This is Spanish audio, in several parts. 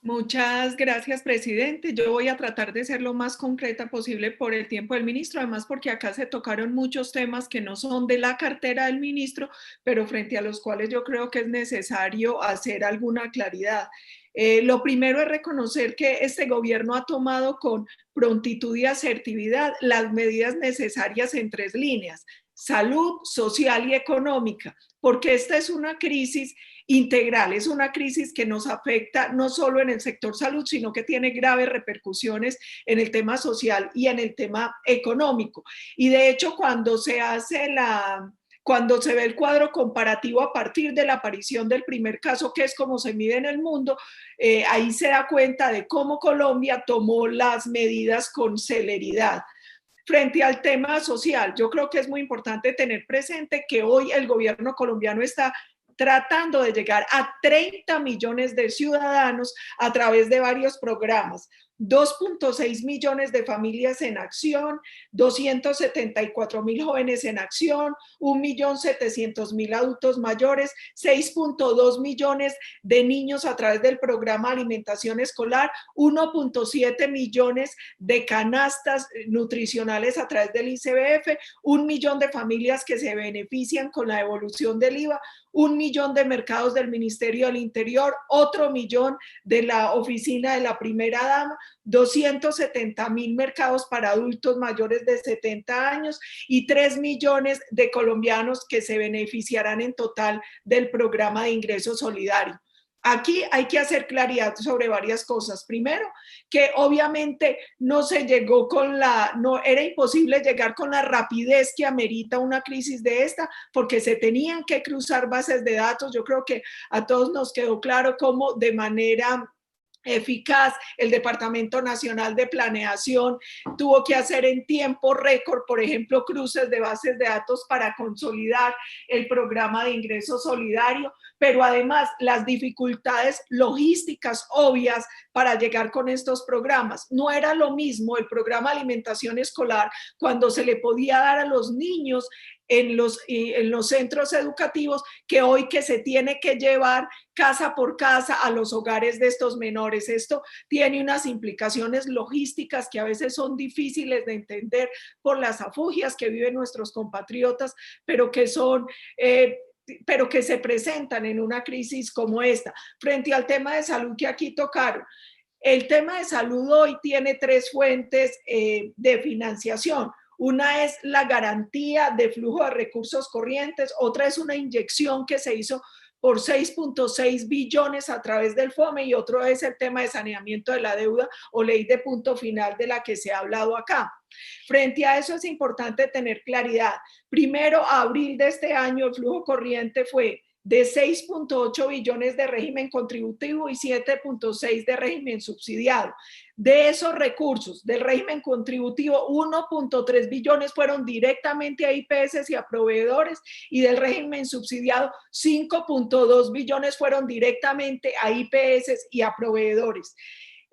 Muchas gracias, presidente. Yo voy a tratar de ser lo más concreta posible por el tiempo del ministro, además porque acá se tocaron muchos temas que no son de la cartera del ministro, pero frente a los cuales yo creo que es necesario hacer alguna claridad. Lo primero es reconocer que este gobierno ha tomado con prontitud y asertividad las medidas necesarias en tres líneas: salud, social y económica, porque esta es una crisis integral, es una crisis que nos afecta no solo en el sector salud, sino que tiene graves repercusiones en el tema social y en el tema económico. Y de hecho, cuando se ve el cuadro comparativo a partir de la aparición del primer caso, que es como se mide en el mundo, ahí se da cuenta de cómo Colombia tomó las medidas con celeridad. Frente al tema social, yo creo que es muy importante tener presente que hoy el gobierno colombiano está tratando de llegar a 30 millones de ciudadanos a través de varios programas. 2.6 millones de familias en acción, 274.000 jóvenes en acción, 1.700.000 adultos mayores, 6.2 millones de niños a través del programa alimentación escolar, 1.7 millones de canastas nutricionales a través del ICBF, 1 millón de familias que se benefician con la devolución del IVA, 1 millón de mercados del Ministerio del Interior, otro millón de la oficina de la primera dama, 270.000 mercados para adultos mayores de 70 años y 3 millones de colombianos que se beneficiarán en total del programa de ingreso solidario. Aquí hay que hacer claridad sobre varias cosas. Primero, que obviamente no se llegó no era imposible llegar con la rapidez que amerita una crisis de esta, porque se tenían que cruzar bases de datos. Yo creo que a todos nos quedó claro cómo de manera eficaz el Departamento Nacional de Planeación tuvo que hacer en tiempo récord, por ejemplo, cruces de bases de datos para consolidar el programa de ingreso solidario, pero además las dificultades logísticas obvias para llegar con estos programas. No era lo mismo el programa de alimentación escolar cuando se le podía dar a los niños en los centros educativos que hoy, que se tiene que llevar casa por casa a los hogares de estos menores. Esto tiene unas implicaciones logísticas que a veces son difíciles de entender por las afugias que viven nuestros compatriotas, pero que se presentan en una crisis como esta. Frente al tema de salud que aquí tocaron, el tema de salud hoy tiene tres fuentes de financiación. Una es la garantía de flujo de recursos corrientes, otra es una inyección que se hizo por 6.6 billones a través del FOME, y otro es el tema de saneamiento de la deuda o ley de punto final de la que se ha hablado acá. Frente a eso es importante tener claridad. Primero, a abril de este año el flujo corriente fue de 6.8 billones de régimen contributivo y 7.6 de régimen subsidiado. De esos recursos del régimen contributivo, 1.3 billones fueron directamente a IPS y a proveedores, y del régimen subsidiado 5.2 billones fueron directamente a IPS y a proveedores.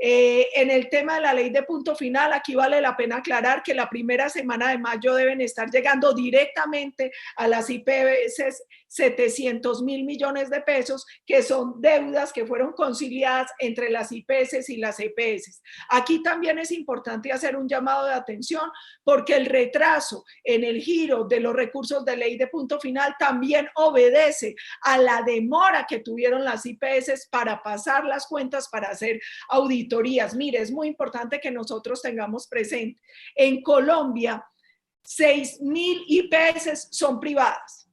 En el tema de la ley de punto final, aquí vale la pena aclarar que la primera semana de mayo deben estar llegando directamente a las IPS 700.000 millones de pesos, que son deudas que fueron conciliadas entre las IPS y las EPS. Aquí también es importante hacer un llamado de atención, porque el retraso en el giro de los recursos de ley de punto final también obedece a la demora que tuvieron las IPS para pasar las cuentas, para hacer auditorías. Mire, es muy importante que nosotros tengamos presente, en Colombia 6.000 IPS son privadas.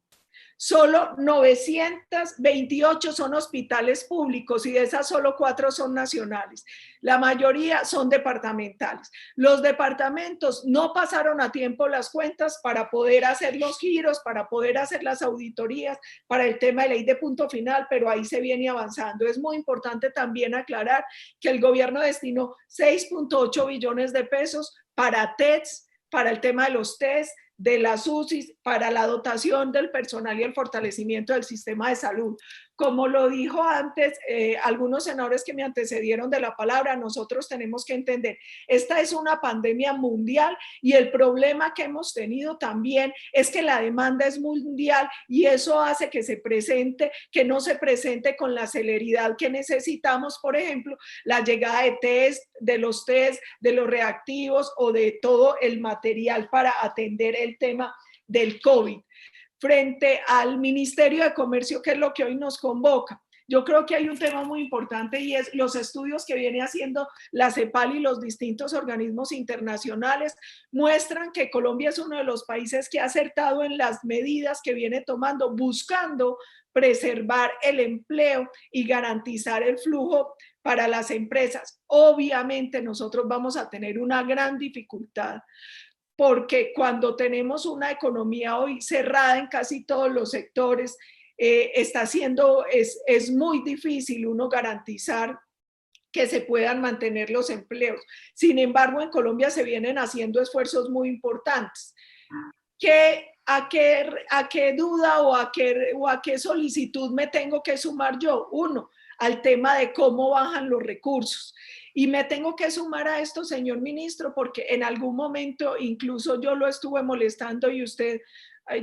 Solo 928 son hospitales públicos, y de esas solo 4 son nacionales. La mayoría son departamentales. Los departamentos no pasaron a tiempo las cuentas para poder hacer los giros, para poder hacer las auditorías, para el tema de ley de punto final, pero ahí se viene avanzando. Es muy importante también aclarar que el gobierno destinó 6.8 billones de pesos para TEDS, para el tema de los test, de las UCIs, para la dotación del personal y el fortalecimiento del sistema de salud. como lo dijo antes algunos senadores que me antecedieron de la palabra, nosotros tenemos que entender, esta es una pandemia mundial y el problema que hemos tenido también es que la demanda es mundial y eso hace que que no se presente con la celeridad que necesitamos, por ejemplo, la llegada de los test, de los reactivos o de todo el material para atender el tema del COVID. Frente al Ministerio de Comercio, que es lo que hoy nos convoca. Yo creo que hay un tema muy importante y es los estudios que viene haciendo la CEPAL y los distintos organismos internacionales muestran que Colombia es uno de los países que ha acertado en las medidas que viene tomando, buscando preservar el empleo y garantizar el flujo para las empresas. Obviamente nosotros vamos a tener una gran dificultad porque cuando tenemos una economía hoy cerrada en casi todos los sectores, es muy difícil uno garantizar que se puedan mantener los empleos. Sin embargo, en Colombia se vienen haciendo esfuerzos muy importantes. ¿A qué duda o a qué solicitud me tengo que sumar yo? Uno, al tema de cómo bajan los recursos. Y me tengo que sumar a esto, señor ministro, porque en algún momento incluso yo lo estuve molestando y usted,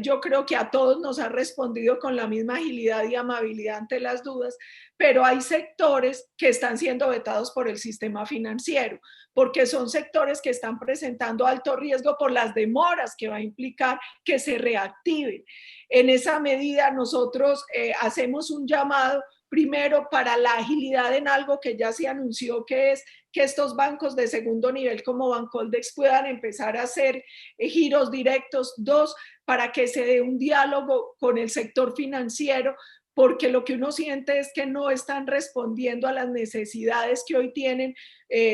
yo creo que a todos nos ha respondido con la misma agilidad y amabilidad ante las dudas, pero hay sectores que están siendo vetados por el sistema financiero, porque son sectores que están presentando alto riesgo por las demoras que va a implicar que se reactiven. En esa medida nosotros hacemos un llamado primero para la agilidad en algo que ya se anunció, que es que estos bancos de segundo nivel como Bancoldex puedan empezar a hacer giros directos. Dos, para que se dé un diálogo con el sector financiero, porque lo que uno siente es que no están respondiendo a las necesidades que hoy tienen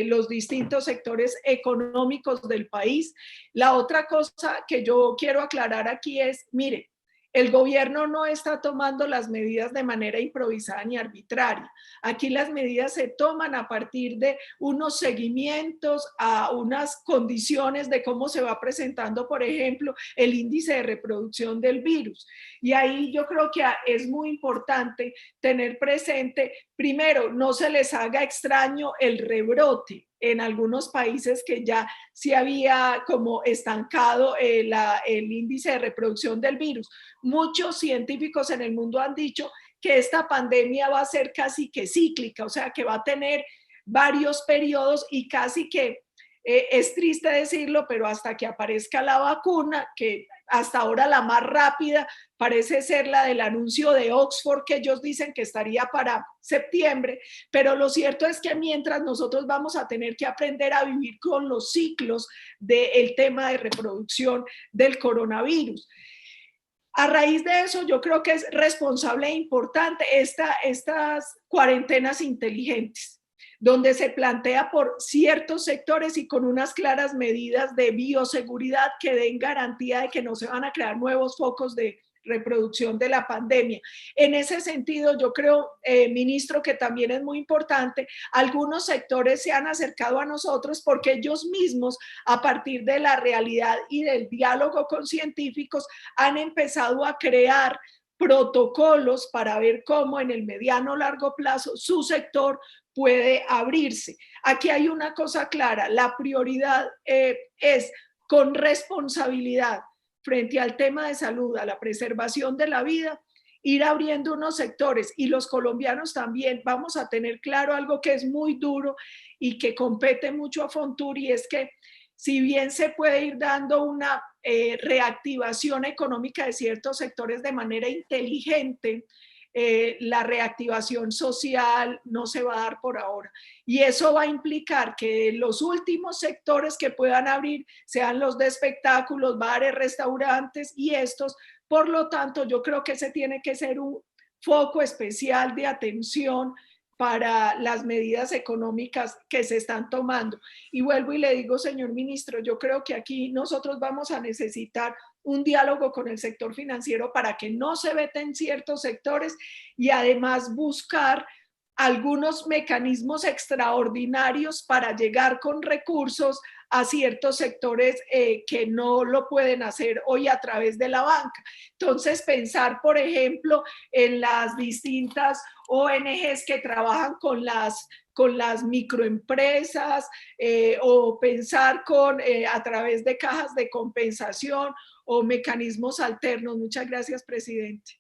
los distintos sectores económicos del país. La otra cosa que yo quiero aclarar aquí es, mire, el gobierno no está tomando las medidas de manera improvisada ni arbitraria. Aquí las medidas se toman a partir de unos seguimientos a unas condiciones de cómo se va presentando, por ejemplo, el índice de reproducción del virus. Y ahí yo creo que es muy importante tener presente, primero, no se les haga extraño el rebrote en algunos países que ya se había como estancado el índice de reproducción del virus. Muchos científicos en el mundo han dicho que esta pandemia va a ser casi que cíclica, o sea, que va a tener varios periodos y casi que es triste decirlo, pero hasta que aparezca la vacuna, que hasta ahora la más rápida parece ser la del anuncio de Oxford, que ellos dicen que estaría para septiembre, pero lo cierto es que mientras nosotros vamos a tener que aprender a vivir con los ciclos del tema de reproducción del coronavirus. A raíz de eso, yo creo que es responsable e importante estas cuarentenas inteligentes, donde se plantea por ciertos sectores y con unas claras medidas de bioseguridad que den garantía de que no se van a crear nuevos focos de reproducción de la pandemia. En ese sentido, yo creo, ministro, que también es muy importante, algunos sectores se han acercado a nosotros porque ellos mismos, a partir de la realidad y del diálogo con científicos, han empezado a crear protocolos para ver cómo en el mediano o largo plazo su sector puede abrirse. Aquí hay una cosa clara, la prioridad es con responsabilidad frente al tema de salud, a la preservación de la vida, ir abriendo unos sectores y los colombianos también vamos a tener claro algo que es muy duro y que compete mucho a Fontur y es que si bien se puede ir dando una reactivación económica de ciertos sectores de manera inteligente, la reactivación social no se va a dar por ahora. Y eso va a implicar que los últimos sectores que puedan abrir sean los de espectáculos, bares, restaurantes y estos. Por lo tanto, yo creo que ese tiene que ser un foco especial de atención para las medidas económicas que se están tomando. Y vuelvo y le digo, señor ministro, yo creo que aquí nosotros vamos a necesitar un diálogo con el sector financiero para que no se veten ciertos sectores y además buscar algunos mecanismos extraordinarios para llegar con recursos a ciertos sectores que no lo pueden hacer hoy a través de la banca. Entonces, pensar, por ejemplo, en las distintas ONGs que trabajan con las microempresas, o pensar a través de cajas de compensación o mecanismos alternos. Muchas gracias, presidente.